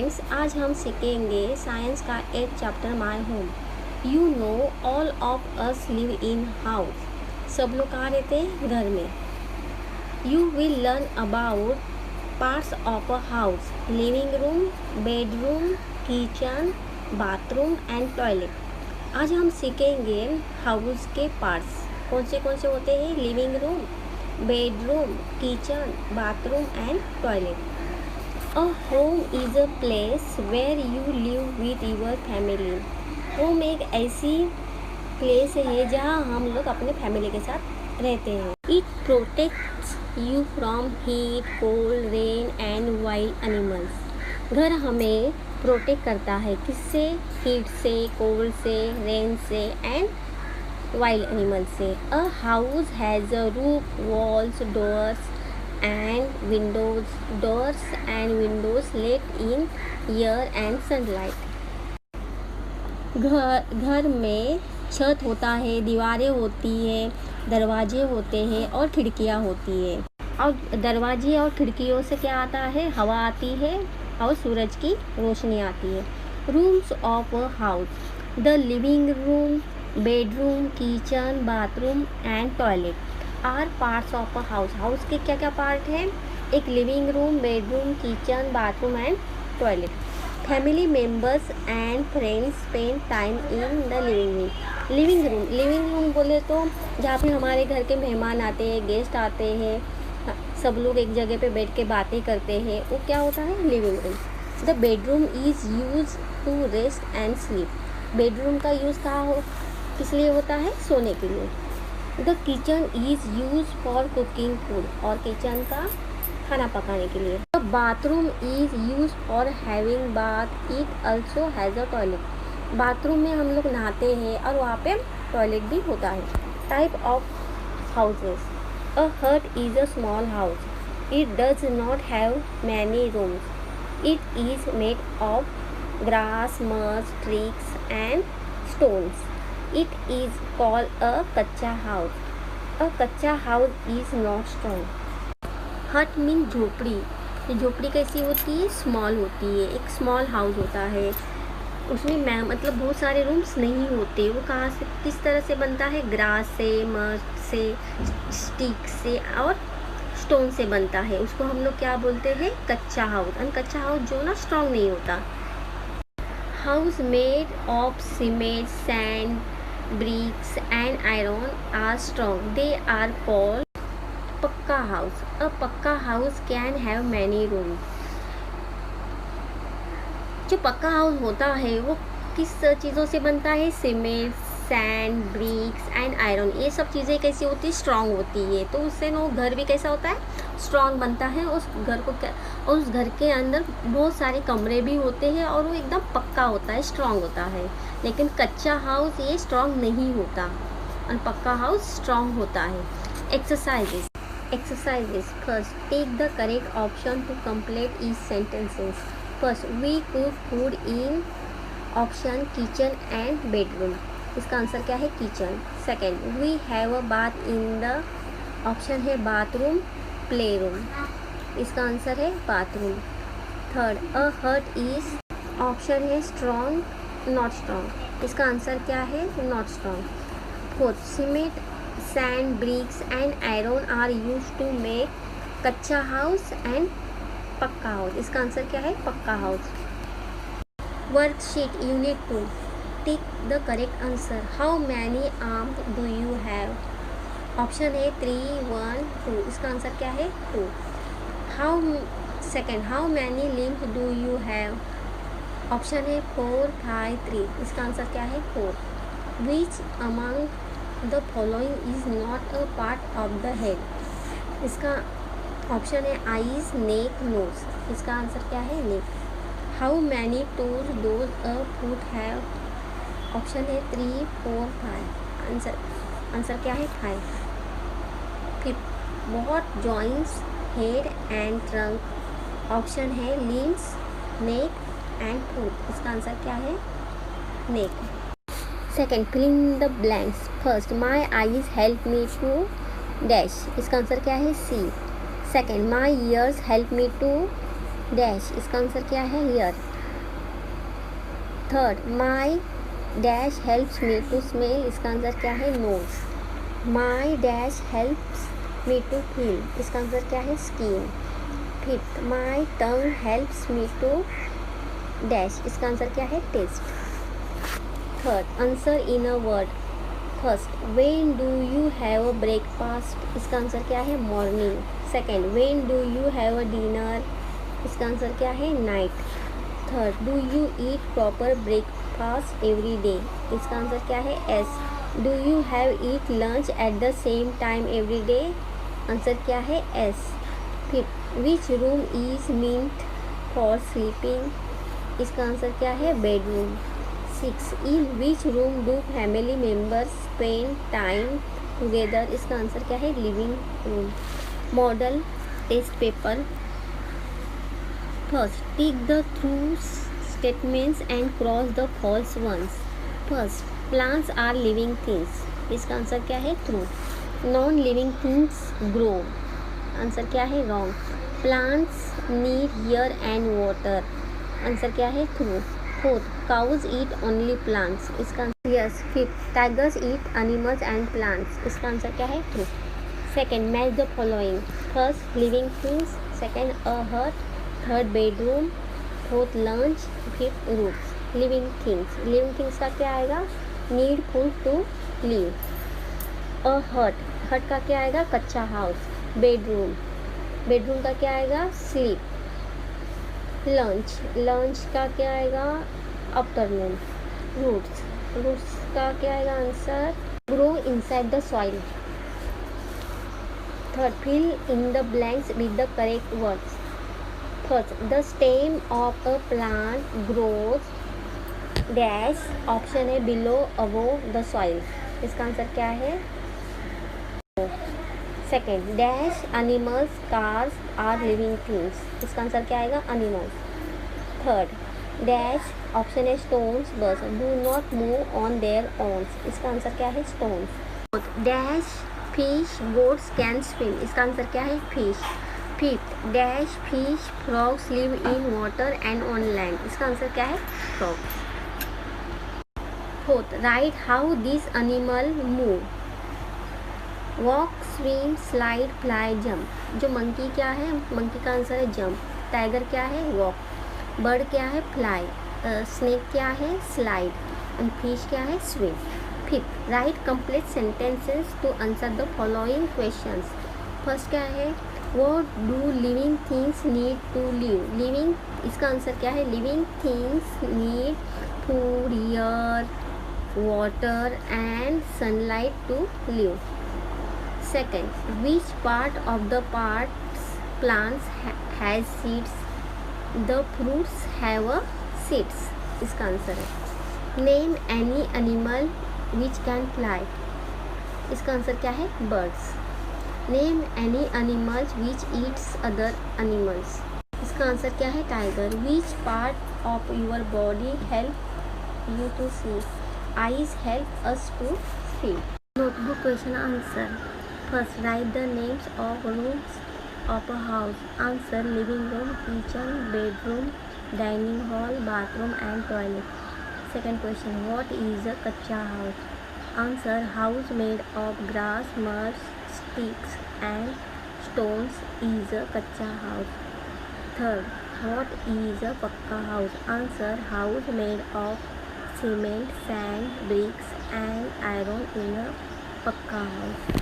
Friends, आज हम सीखेंगे साइंस का एक chapter my home. You know all of us live in house. सब लोग कहाँ रहते हैं? घर में। You will learn about parts of a house: living room, bedroom, kitchen, bathroom and toilet. आज हम सीखेंगे हाउस के पार्ट्स कौन से होते हैं: living room, bedroom, kitchen, bathroom and toilet. A home is a place where you live with your family. Home एक ऐसी प्लेस है जहाँ हम लोग अपने फैमिली के साथ रहते हैं। It protects you from heat, cold, rain and wild animals. घर हमें प्रोटेक्ट करता है किससे? हीट से, कोल्ड से, रेन से एंड वाइल्ड एनिमल से। A house has a roof, walls, doors and windows let in air and sunlight. घर में छत होता है, दीवारें होती है, दरवाजे होते हैं और खिड़कियाँ होती है। और दरवाजे और खिड़कियों से क्या आता है? हवा आती है और सूरज की रोशनी आती है। Rooms of a house: the living room, bedroom, kitchen, bathroom and toilet are parts of a house. House के क्या क्या पार्ट हैं? एक living room, bedroom, kitchen, bathroom and toilet. Family members and friends spend time in the living room बोले तो जहाँ पे हमारे घर के मेहमान आते हैं, गेस्ट आते हैं, सब लोग एक जगह पे बैठ के बातें करते हैं, वो क्या होता है? Living room. The bedroom is use to rest and sleep. Bedroom का यूज़ किस लिए होता है? सोने के लिए। The kitchen is use for cooking food, और किचन का खाना पकाने के लिए। The bathroom is use for having bath, it also has a toilet. Bathroom में हम लोग नहाते हैं और वहाँ पे टॉयलेट भी होता है। टाइप ऑफ हाउसेस: अ हट is a small house, it does not have many rooms, it is made of grass, mud, tricks and stones, it is called a kacha house. A kacha house is not strong. हट mean झोपड़ी। झोपड़ी कैसी होती है? Small होती है। एक small house होता है, उसमें मतलब बहुत सारे रूम्स नहीं होते। वो कहाँ से, किस तरह से बनता है? ग्रास से, मड से, स्टिक से और स्टोन से बनता है। उसको हम लोग क्या बोलते हैं? कच्चा हाउस। और कच्चा हाउस जो ना स्ट्रॉन्ग नहीं होता। House made of cement, sand, bricks and iron are strong. They are called pakka house. A pakka house can have many rooms. जो पक्का हाउस होता है वो किस चीज़ों से बनता है? Cement, sand, bricks and iron. ये सब चीज़ें कैसी होती है? स्ट्रॉन्ग होती है। तो उससे वो घर भी कैसा होता है? स्ट्रॉन्ग बनता है। उस घर के अंदर बहुत सारे कमरे भी होते हैं और वो एकदम पक्का होता है, स्ट्रॉन्ग होता है। लेकिन कच्चा हाउस ये स्ट्रॉन्ग नहीं होता और पक्का हाउस स्ट्रॉन्ग होता है। Exercises: first take the correct option to complete each sentences. First, we cook food in option kitchen and bedroom. इसका आंसर क्या है? Kitchen. Second, we have a bath in the option है bathroom, play room. इसका answer है bathroom. Third, a hut is option है strong, not strong. इसका answer क्या है? Not strong. Fourth, cement, sand, bricks and iron are use to make कच्चा house and पक्का house. इसका आंसर क्या है? पक्का house. Worksheet unit 2, tick the correct answer. How many arms do you have? Option है 3, 1, 2। इसका आंसर क्या है? 2। How many limbs do you have? Option है 4, 5, 3। इसका आंसर क्या है? 4। Which among the following is not a part of the head? इसका option है आईज, नेक, नोज। इसका आंसर क्या है? नेक। How many toes does a foot have? Option है 3, 4, 5। आंसर क्या है? 5। Fifth, what joins head and trunk? Option है limbs, neck and foot. इसका आंसर क्या है? Neck. Second, fill in the blanks. First, my eyes help me to dash. इसका answer क्या है? See. Second, my ears help me to dash, इसका answer क्या है? Ear. Third, my dash helps me to smell, इसका answer क्या है? Nose. My dash helps me to feel, इसका आंसर क्या है? Skin. Fifth, my tongue helps me to dash, इसका आंसर क्या है? Taste. Third, answer in a word. First, when do you have a breakfast, इसका answer क्या है? Morning. Second, when do you have a dinner, इसका answer क्या है? Night. Third, do you eat proper breakfast every day, इसका answer क्या है? S. Do you have eat lunch at the same time every day, answer क्या है? Yes. Fifth, which room is meant for sleeping, इसका answer क्या है? Bedroom. Six, in which room do family members spend time together, इसका answer क्या है? Living room. Model test paper. First, tick the true statements and cross the false ones. First, plants are living things, इसका answer क्या है? True. Non living things grow, answer क्या है? Wrong. Plants need air and water, answer क्या है? True. Fourth, cows eat only plants, इसका yes. Fifth, tigers eat animals and plants, इसका answer क्या है? True. Second, match the following. First, living things. Second, a hut. Third, bedroom. Fourth, lunch. Fifth, roof. Living things, living things का क्या आएगा? Need food to live. A hut, hut का क्या आएगा? कच्चा हाउस। बेडरूम, बेडरूम का क्या आएगा? स्लीप। लंच, लंच का क्या आएगा? आफ्टरनून। रूट्स, रूट्स का क्या आएगा answer? Grow inside the soil. Third, fill in the blanks with the correct words. First, the stem of a plant grows dash, option है बिलो अबोव द सॉइल, इसका answer क्या है? Second, dash animals cars are living things, इसका answer क्या आएगा? Animals. Third, dash, option है stones bus do not move on their owns, इसका answer क्या है? Stones. Dash, fish goats can swim, इसका आंसर क्या है? Fish. Fifth, dash, fish frogs live in water and on land, इसका answer क्या है? Frogs. Fourth, right how this animal move. Walk, swim, slide, fly, jump. जो monkey क्या है? Monkey का आंसर है जंप। टाइगर क्या है? वॉक। बर्ड क्या है? फ्लाई। स्नेक क्या है? स्लाइड। एंड फिश क्या है? Swim. Fifth, write complete sentences to answer the following questions. First क्या है? What do living things need to live? Living, इसका आंसर क्या है? Living things need food, air, water and sunlight to live. Second, which part of the plants has seeds? The fruits have a seeds, इसका answer है। Name any animal which can fly, इसका answer क्या है? Birds. Name any animals which eats other animals, इसका answer क्या है? Tiger. Which part of your body help you to see? Eyes help us to see. Notebook question answer. First, write the names of rooms of a house. Answer, living room, kitchen, bedroom, dining hall, bathroom and toilet. Second question, what is अ कच्चा house? Answer, house made of grass, mud, sticks and stones is a kacha house. Third, what is a pakka house? Answer, house made of cement, sand, bricks and iron in a pakka house.